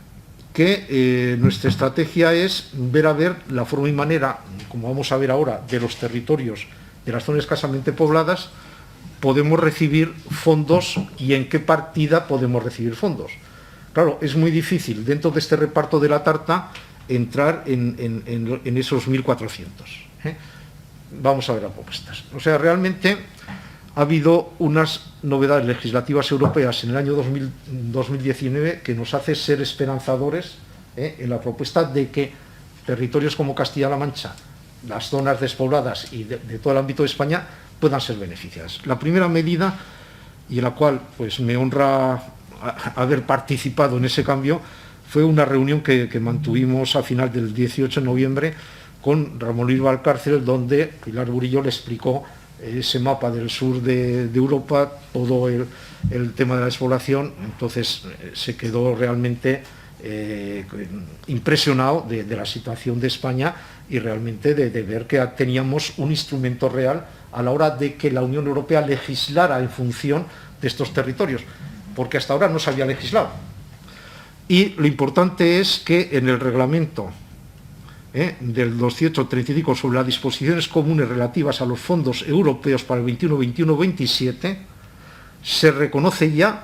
Que nuestra estrategia es ver la forma y manera, como vamos a ver ahora, de los territorios de las zonas escasamente pobladas, podemos recibir fondos y en qué partida podemos recibir fondos. Claro, es muy difícil dentro de este reparto de la tarta entrar en esos 1.400. Vamos a ver las propuestas. O sea, realmente ha habido unas novedades legislativas europeas en el año 2019 que nos hace ser esperanzadores en la propuesta de que territorios como Castilla-La Mancha, las zonas despobladas y de todo el ámbito de España puedan ser beneficiadas. La primera medida, y en la cual pues me honra haber participado en ese cambio, fue una reunión que mantuvimos a final del 18 de noviembre con Ramón Luis Valcárcel, donde Pilar Burillo le explicó ese mapa del sur de Europa, todo el tema de la despoblación. Entonces se quedó realmente impresionado de la situación de España y realmente de ver que teníamos un instrumento real a la hora de que la Unión Europea legislara en función de estos territorios, porque hasta ahora no se había legislado. Y lo importante es que en el reglamento del 235 sobre las disposiciones comunes relativas a los fondos europeos para el 21-21-27 se reconoce ya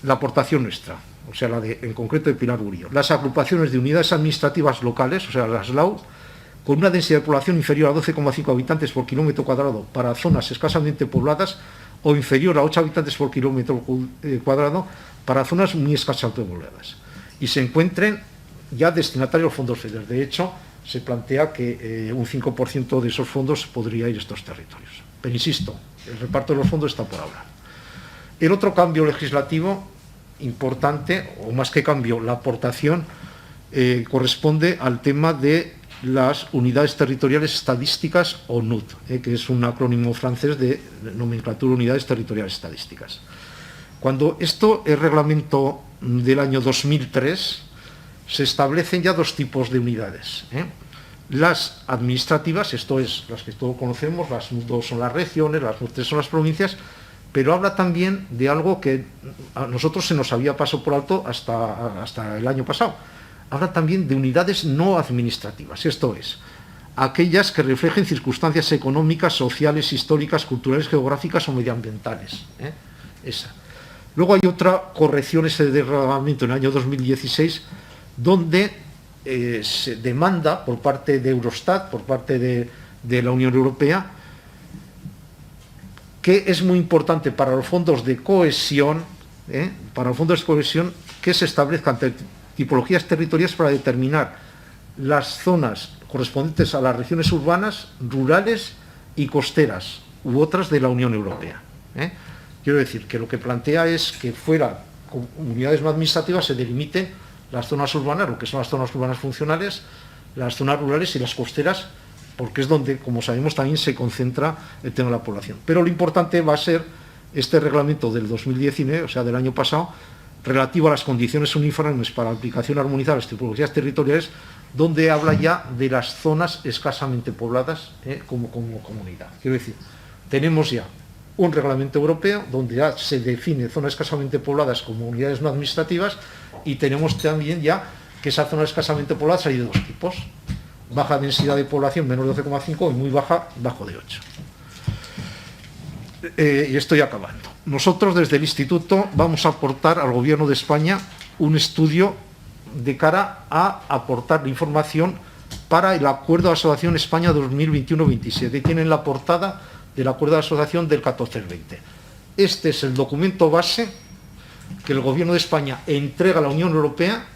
la aportación nuestra, o sea, en concreto de Pilar Burillo. Las agrupaciones de unidades administrativas locales, o sea, las LAU, con una densidad de población inferior a 12,5 habitantes por kilómetro cuadrado para zonas escasamente pobladas o inferior a 8 habitantes por kilómetro cuadrado para zonas muy escasamente pobladas, y se encuentren ya destinatarios de los fondos FEDER. De hecho, se plantea que un 5% de esos fondos podría ir a estos territorios. Pero insisto, el reparto de los fondos está por hablar. El otro cambio legislativo importante, o más que cambio, la aportación, corresponde al tema de las unidades territoriales estadísticas, o NUT, que es un acrónimo francés de nomenclatura unidades territoriales estadísticas. Cuando esto es reglamento del año 2003, se establecen ya dos tipos de unidades. Las administrativas, esto es, las que todos conocemos, las NUT 2 son las regiones, las NUT 3 son las provincias, pero habla también de algo que a nosotros se nos había pasado por alto hasta el año pasado. Habla también de unidades no administrativas, esto es, aquellas que reflejen circunstancias económicas, sociales, históricas, culturales, geográficas o medioambientales. Esa. Luego hay otra corrección, ese de reglamento en el año 2016, donde se demanda por parte de Eurostat, por parte de la Unión Europea, que es muy importante para los fondos de cohesión, que se establezcan tipologías territoriales para determinar las zonas correspondientes a las regiones urbanas, rurales y costeras, u otras de la Unión Europea. Quiero decir que lo que plantea es que fuera con unidades no administrativas se delimiten las zonas urbanas, lo que son las zonas urbanas funcionales, las zonas rurales y las costeras, porque es donde, como sabemos, también se concentra el tema de la población. Pero lo importante va a ser este reglamento del 2019, o sea, del año pasado, relativo a las condiciones uniformes para la aplicación armonizada de las tipologías territoriales, donde habla ya de las zonas escasamente pobladas como comunidad. Quiero decir, tenemos ya un reglamento europeo donde ya se define zonas escasamente pobladas como unidades no administrativas, y tenemos también ya que esas zonas escasamente pobladas hay de dos tipos: baja densidad de población, menor de 12,5, y muy baja, bajo de 8. Y estoy acabando. Nosotros desde el Instituto vamos a aportar al Gobierno de España un estudio de cara a aportar la información para el Acuerdo de Asociación España 2021-27. Tienen la portada del Acuerdo de Asociación del 14-20. Este es el documento base que el Gobierno de España entrega a la Unión Europea,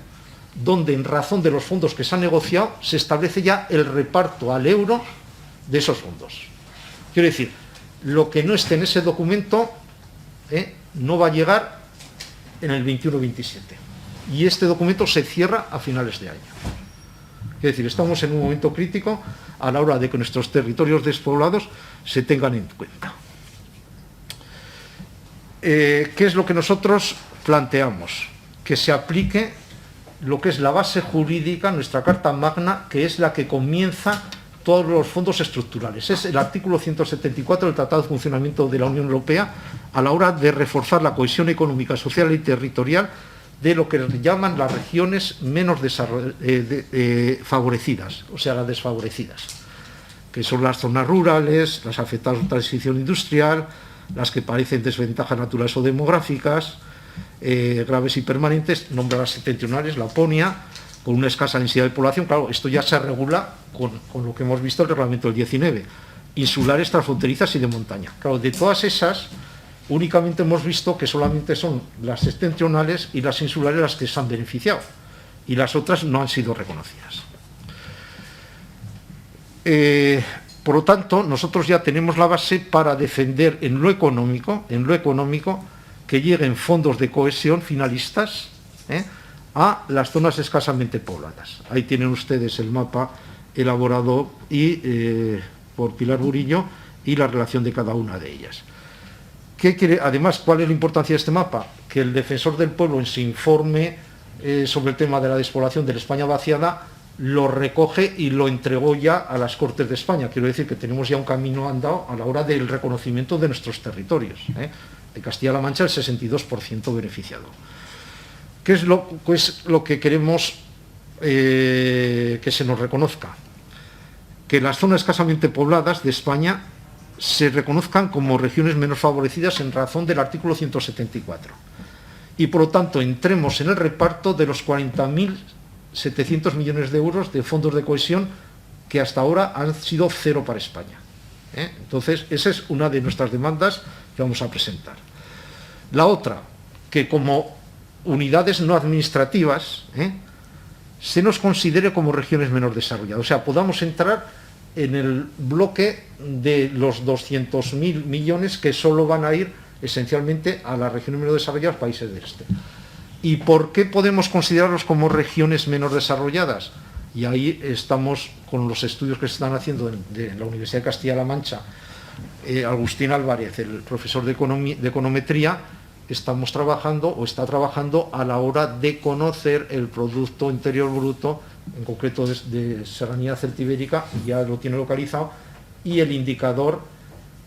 donde en razón de los fondos que se han negociado se establece ya el reparto al euro de esos fondos. Quiero decir, lo que no esté en ese documento no va a llegar en el 21-27. Y este documento se cierra a finales de año. Es decir, estamos en un momento crítico a la hora de que nuestros territorios despoblados se tengan en cuenta. ¿Qué es lo que nosotros planteamos? Que se aplique lo que es la base jurídica, nuestra Carta Magna, que es la que comienza todos los fondos estructurales. Es el artículo 174 del Tratado de Funcionamiento de la Unión Europea, a la hora de reforzar la cohesión económica, social y territorial de lo que llaman las regiones menos favorecidas, o sea, las desfavorecidas, que son las zonas rurales, las afectadas por transición industrial, las que padecen desventajas naturales o demográficas, graves y permanentes. Nombra las septentrionales, Laponia, con una escasa densidad de población. Claro, esto ya se regula con lo que hemos visto en el reglamento del 19. Insulares, transfronterizas y de montaña. Claro, de todas esas, únicamente hemos visto que solamente son las septentrionales y las insulares las que se han beneficiado, y las otras no han sido reconocidas. Por lo tanto, nosotros ya tenemos la base para defender en lo económico, que lleguen fondos de cohesión finalistas a las zonas escasamente pobladas. Ahí tienen ustedes el mapa elaborado por Pilar Burillo y la relación de cada una de ellas. Además, ¿cuál es la importancia de este mapa? Que el defensor del pueblo, en su informe sobre el tema de la despoblación de la España vaciada, lo recoge y lo entregó ya a las Cortes de España. Quiero decir que tenemos ya un camino andado a la hora del reconocimiento de nuestros territorios. De Castilla-La Mancha, el 62% beneficiado. ¿Qué es lo que queremos que se nos reconozca? Que las zonas escasamente pobladas de España se reconozcan como regiones menos favorecidas en razón del artículo 174. Y por lo tanto entremos en el reparto de los 40.700 millones de euros de fondos de cohesión que hasta ahora han sido cero para España. Entonces, esa es una de nuestras demandas que vamos a presentar. La otra, que como unidades no administrativas se nos considere como regiones menos desarrolladas. O sea, podamos entrar en el bloque de los 200.000 millones que solo van a ir esencialmente a las regiones menos desarrolladas, países del este. ¿Y por qué podemos considerarlos como regiones menos desarrolladas? Y ahí estamos con los estudios que se están haciendo de la Universidad de Castilla-La Mancha. Agustín Álvarez, el profesor de econometría, estamos trabajando o está trabajando a la hora de conocer el Producto Interior Bruto, en concreto de Serranía Celtibérica, ya lo tiene localizado, y el indicador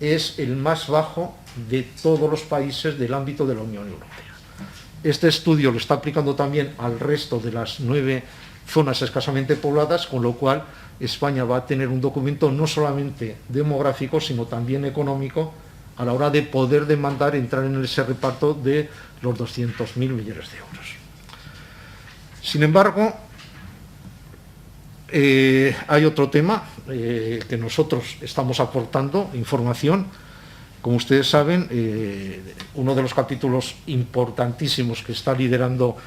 es el más bajo de todos los países del ámbito de la Unión Europea. Este estudio lo está aplicando también al resto de las 9 zonas escasamente pobladas, con lo cual España va a tener un documento no solamente demográfico, sino también económico, a la hora de poder demandar entrar en ese reparto de los 200.000 millones de euros. Sin embargo, hay otro tema que nosotros estamos aportando, información. Como ustedes saben, uno de los capítulos importantísimos que está liderando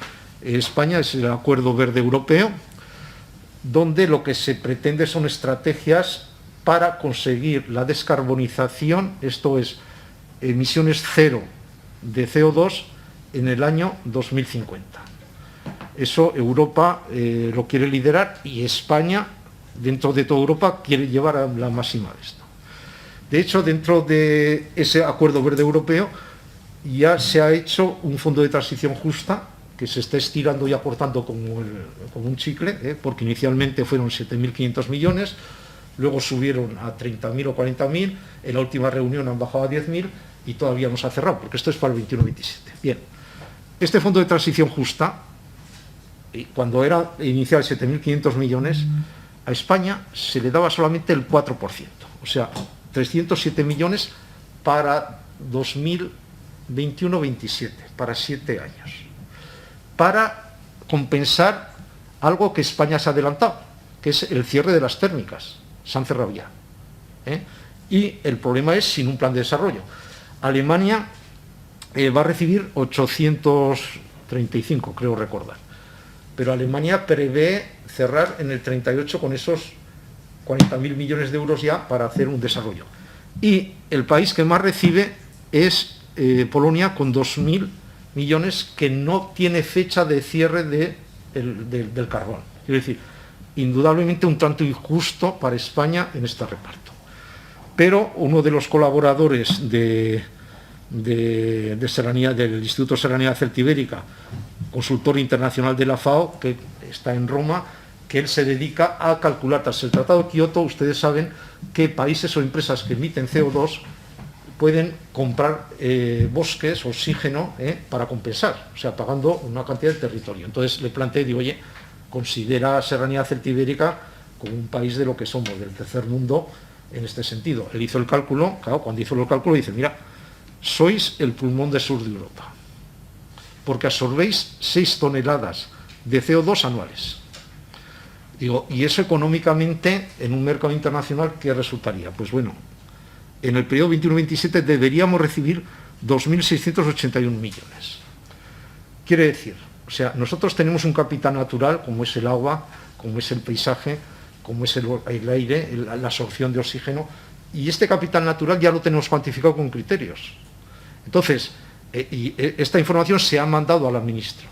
España es el Acuerdo Verde Europeo, donde lo que se pretende son estrategias para conseguir la descarbonización, esto es, emisiones cero de CO2 en el año 2050. Eso Europa lo quiere liderar y España, dentro de toda Europa, quiere llevar a la máxima de esto. De hecho, dentro de ese Acuerdo Verde Europeo ya se ha hecho un fondo de transición justa que se está estirando y aportando como un chicle, porque inicialmente fueron 7.500 millones, luego subieron a 30.000 o 40.000, en la última reunión han bajado a 10.000 y todavía no se ha cerrado, porque esto es para el 21-27. Bien, este fondo de transición justa, cuando era inicial 7.500 millones, a España se le daba solamente el 4%, o sea, 307 millones para 2021-27, para 7 años, para compensar algo que España se ha adelantado, que es el cierre de las térmicas, se han cerrado ya. Y el problema es sin un plan de desarrollo. Alemania va a recibir 835, creo recordar, pero Alemania prevé cerrar en el 38 con esos 40.000 millones de euros ya para hacer un desarrollo. Y el país que más recibe es Polonia, con 2.000 millones, que no tiene fecha de cierre del carbón. Quiero decir, indudablemente un tanto injusto para España en este reparto. Pero uno de los colaboradores del Instituto Serranía Celtibérica, consultor internacional de la FAO, que está en Roma, que él se dedica a calcular, tras el Tratado de Kioto, ustedes saben que países o empresas que emiten CO2 pueden comprar bosques, oxígeno, para compensar, o sea, pagando una cantidad de territorio. Entonces le planteé, digo, oye, considera Serranía Celtibérica como un país de lo que somos, del tercer mundo, en este sentido. Él hizo el cálculo, claro, cuando hizo el cálculo dice, mira, sois el pulmón del sur de Europa, porque absorbéis 6 toneladas de CO2 anuales. Digo, y eso económicamente, en un mercado internacional, ¿qué resultaría? Pues bueno, en el periodo 21-27 deberíamos recibir 2.681 millones. Quiere decir, o sea, nosotros tenemos un capital natural, como es el agua, como es el paisaje, como es el aire, la absorción de oxígeno, y este capital natural ya lo tenemos cuantificado con criterios. Entonces, esta información se ha mandado a la ministra.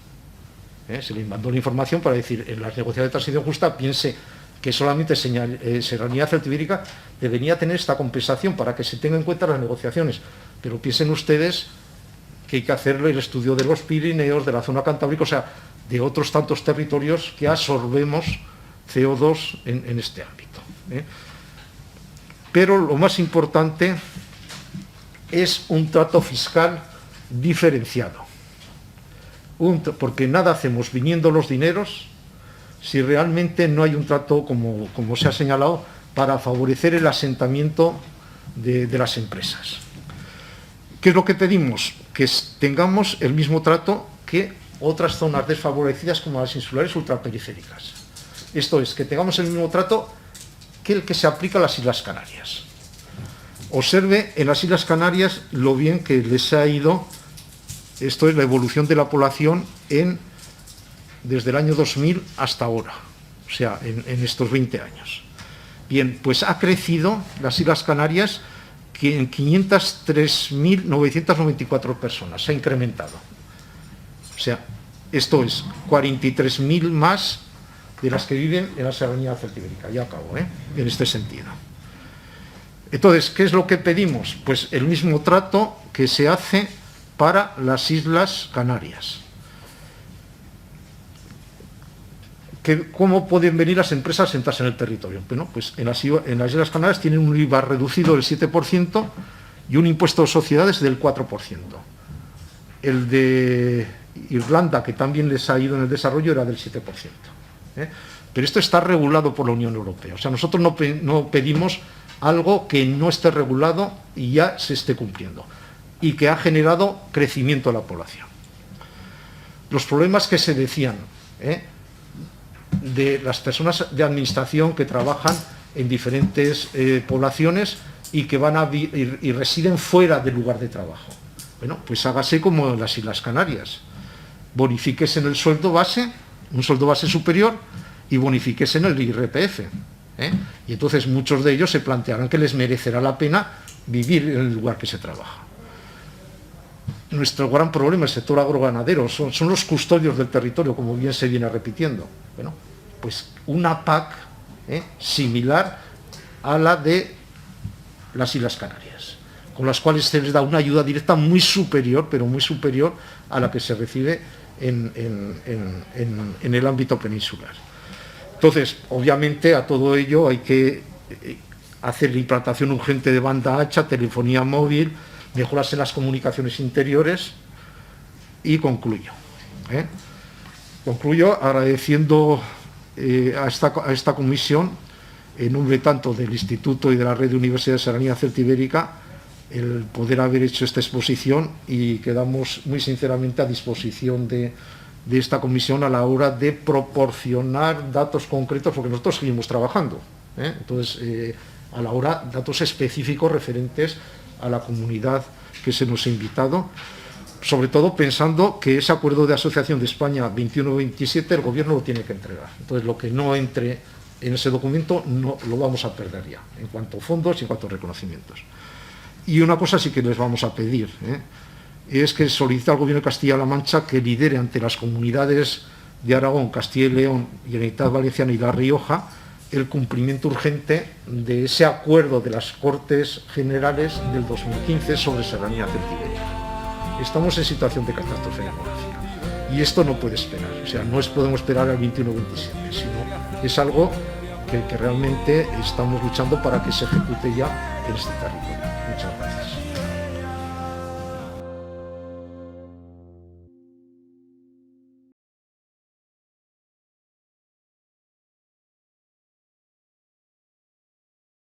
Se le mandó la información para decir, en las negociaciones de transición justa, piense que solamente Serranía Celtibérica debería tener esta compensación para que se tenga en cuenta las negociaciones. Pero piensen ustedes que hay que hacerle el estudio de los Pirineos, de la zona cantábrica, o sea, de otros tantos territorios que absorbemos CO2 en este ámbito. Pero lo más importante es un trato fiscal diferenciado. Porque nada hacemos viniendo los dineros si realmente no hay un trato, como se ha señalado, para favorecer el asentamiento de las empresas. ¿Qué es lo que pedimos? Que tengamos el mismo trato que otras zonas desfavorecidas como las insulares ultraperiféricas. Esto es, que tengamos el mismo trato que el que se aplica a las Islas Canarias. Observe en las Islas Canarias lo bien que les ha ido, esto es la evolución de la población en desde el año 2000 hasta ahora, o sea, en estos 20 años. Bien, pues ha crecido las Islas Canarias que en 503.994 personas, se ha incrementado. O sea, esto es 43.000 más de las que viven en la Serranía Celtibérica. Ya acabo, en este sentido. Entonces, ¿qué es lo que pedimos? Pues el mismo trato que se hace para las Islas Canarias. ¿Cómo pueden venir las empresas a sentarse en el territorio? Bueno, pues en las Islas Canarias tienen un IVA reducido del 7% y un impuesto de sociedades del 4%. El de Irlanda, que también les ha ido en el desarrollo, era del 7%. Pero esto está regulado por la Unión Europea. O sea, nosotros no pedimos algo que no esté regulado y ya se esté cumpliendo, y que ha generado crecimiento de la población. Los problemas que se decían, de las personas de administración que trabajan en diferentes poblaciones y que van y residen fuera del lugar de trabajo. Bueno, pues hágase como en las Islas Canarias. Bonifíquese en el sueldo base, un sueldo base superior, y bonifíquese en el IRPF. Y entonces muchos de ellos se plantearán que les merecerá la pena vivir en el lugar que se trabaja. Nuestro gran problema, el sector agroganadero, son los custodios del territorio, como bien se viene repitiendo. Bueno, pues una PAC similar a la de las Islas Canarias, con las cuales se les da una ayuda directa muy superior, pero muy superior a la que se recibe en el ámbito peninsular. Entonces, obviamente, a todo ello hay que hacer la implantación urgente de banda ancha, telefonía móvil, mejoras en las comunicaciones interiores, y concluyo. Concluyo agradeciendo a esta comisión, en nombre tanto del Instituto y de la Red de Universidades de Serranía Celtibérica, el poder haber hecho esta exposición, y quedamos muy sinceramente a disposición de esta comisión a la hora de proporcionar datos concretos, porque nosotros seguimos trabajando. Entonces, a la hora, datos específicos referentes a la comunidad que se nos ha invitado, sobre todo pensando que ese acuerdo de asociación de España 21-27 el gobierno lo tiene que entregar. Entonces, lo que no entre en ese documento no lo vamos a perder ya, en cuanto a fondos y en cuanto a reconocimientos. Y una cosa sí que les vamos a pedir, es que solicita al gobierno de Castilla-La Mancha que lidere ante las comunidades de Aragón, Castilla y León, Generalitat Valenciana y La Rioja el cumplimiento urgente de ese acuerdo de las Cortes Generales del 2015 sobre Serranía Celtibérica. Estamos en situación de catástrofe demográfica y esto no puede esperar. O sea, no podemos esperar al 21-27, sino es algo que realmente estamos luchando para que se ejecute ya en este territorio. Muchas gracias.